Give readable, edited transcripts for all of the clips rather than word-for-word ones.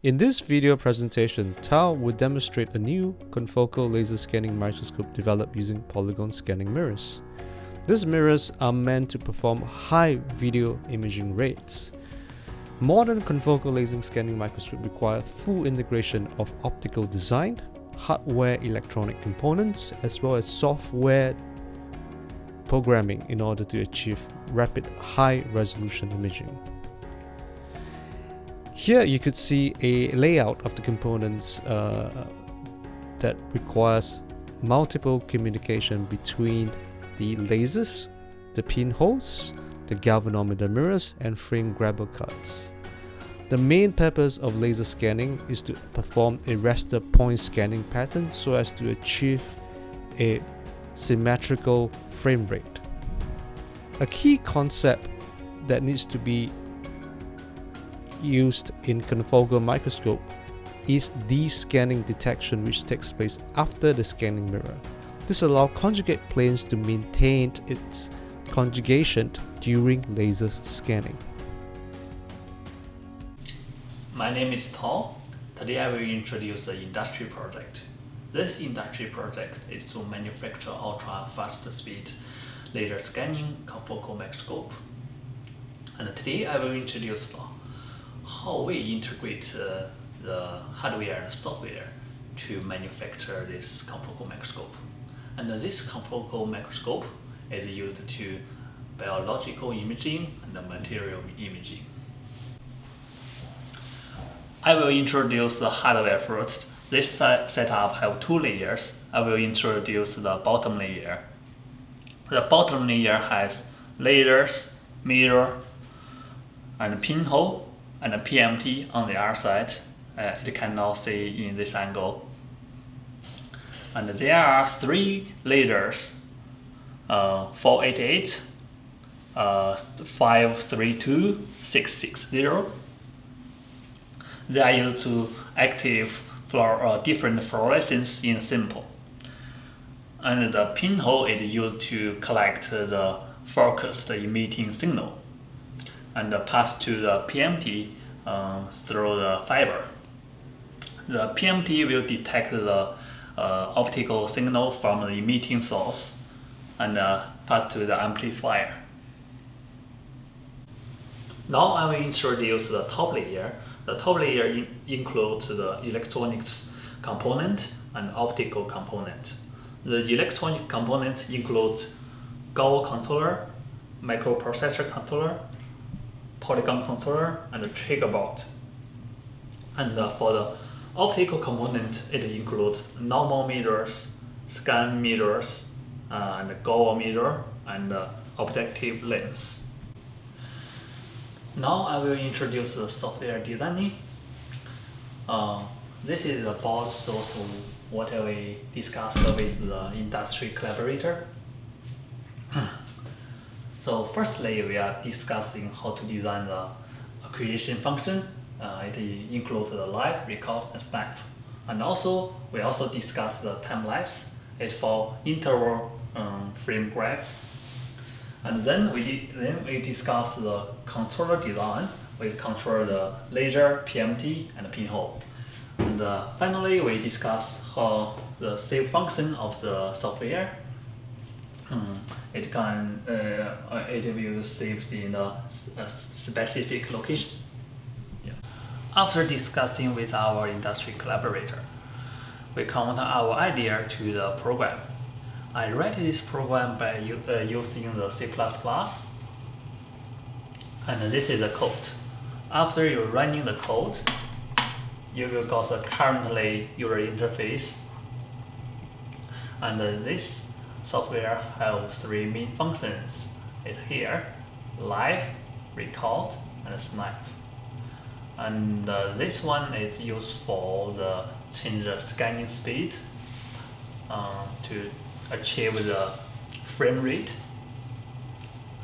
In this video presentation, Tao will demonstrate a new confocal laser scanning microscope developed using Polygon scanning mirrors. These mirrors are meant to perform high video imaging rates. Modern confocal laser scanning microscopes require full integration of optical design, hardware electronic components, as well as software programming in order to achieve rapid high-resolution imaging. Here you could see a layout of the components that requires multiple communication between the lasers, the pinholes, the galvanometer mirrors, and frame grabber cards. The main purpose of laser scanning is to perform a raster point scanning pattern so as to achieve a symmetrical frame rate. A key concept that needs to be used in confocal microscope is de-scanning detection, which takes place after the scanning mirror. This allows conjugate planes to maintain its conjugation during laser scanning. My name is Tao. Today I will introduce the industry project. This industry project is to manufacture ultra-fast speed laser scanning confocal microscope. And today I will introduce how we integrate the hardware and software to manufacture this confocal microscope. And this confocal microscope is used to biological imaging and material imaging. I will introduce the hardware first. This setup have two layers. I will introduce the bottom layer. The bottom layer has lasers, mirror, and pinhole, and a PMT on the other side. It cannot see in this angle. And there are three lasers, 488, 532, 660. They are used to active different fluorescence in sample. And the pinhole is used to collect the focused emitting signal and pass to the PMT through the fiber. The PMT will detect the optical signal from the emitting source and pass to the amplifier. Now I will introduce the top layer. The top layer includes the electronics component and optical component. The electronic component includes GAU controller, microprocessor controller, Polygon controller, and a trigger board. And for the optical component, it includes normal mirrors, scan mirrors, and GAU mirror, and objective lens. Now I will introduce the software designing. This is the board source of what we discussed with the industry collaborator. So firstly, we are discussing how to design the creation function. It includes the live, record, and snap. And also, we also discuss the time lapse. It's for interval frame grab. And then we discuss the controller design. We control the laser, PMT, and pinhole. And finally, we discuss how the save function of the software. It will save in a specific location. Yeah. After discussing with our industry collaborator, we commit our idea to the program. I write this program by using the C++, and this is the code. After you're running the code, you will get the currently user interface. And this software has three main functions. It's here: live, record, and snap. And this one is used for the change the scanning speed to achieve the frame rate.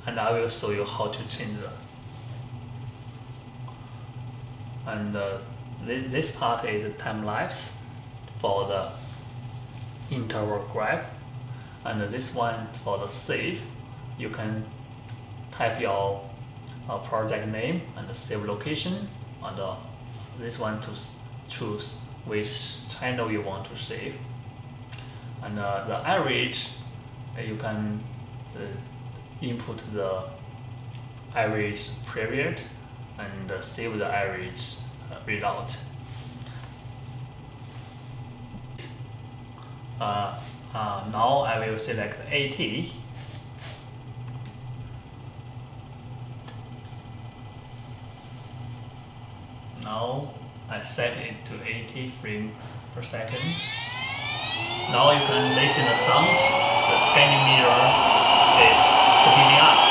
And I will show you how to change that. And this part is time lapse for the interval grab. And this one for the save. You can type your project name and the save location on the this one to choose which channel you want to save. And the average, you can input the average period and save the average result. Now I will select 80. Now I set it to 80 frames per second. Now you can listen the sound. The scanning mirror is speeding up.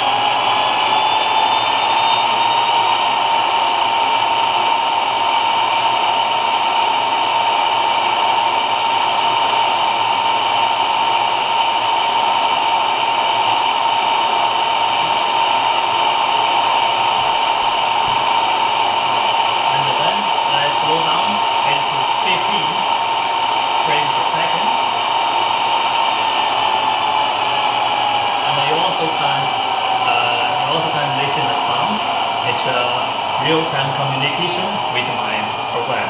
Real-time communication with my program.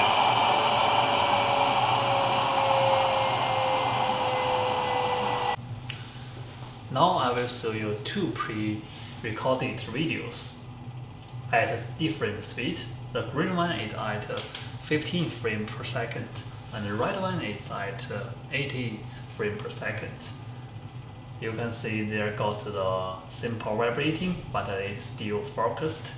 Now I will show you two pre-recorded videos at different speeds. The green one is at 15 frames per second and the red one is at 80 frames per second. You can see there goes the simple vibrating, but it's still focused.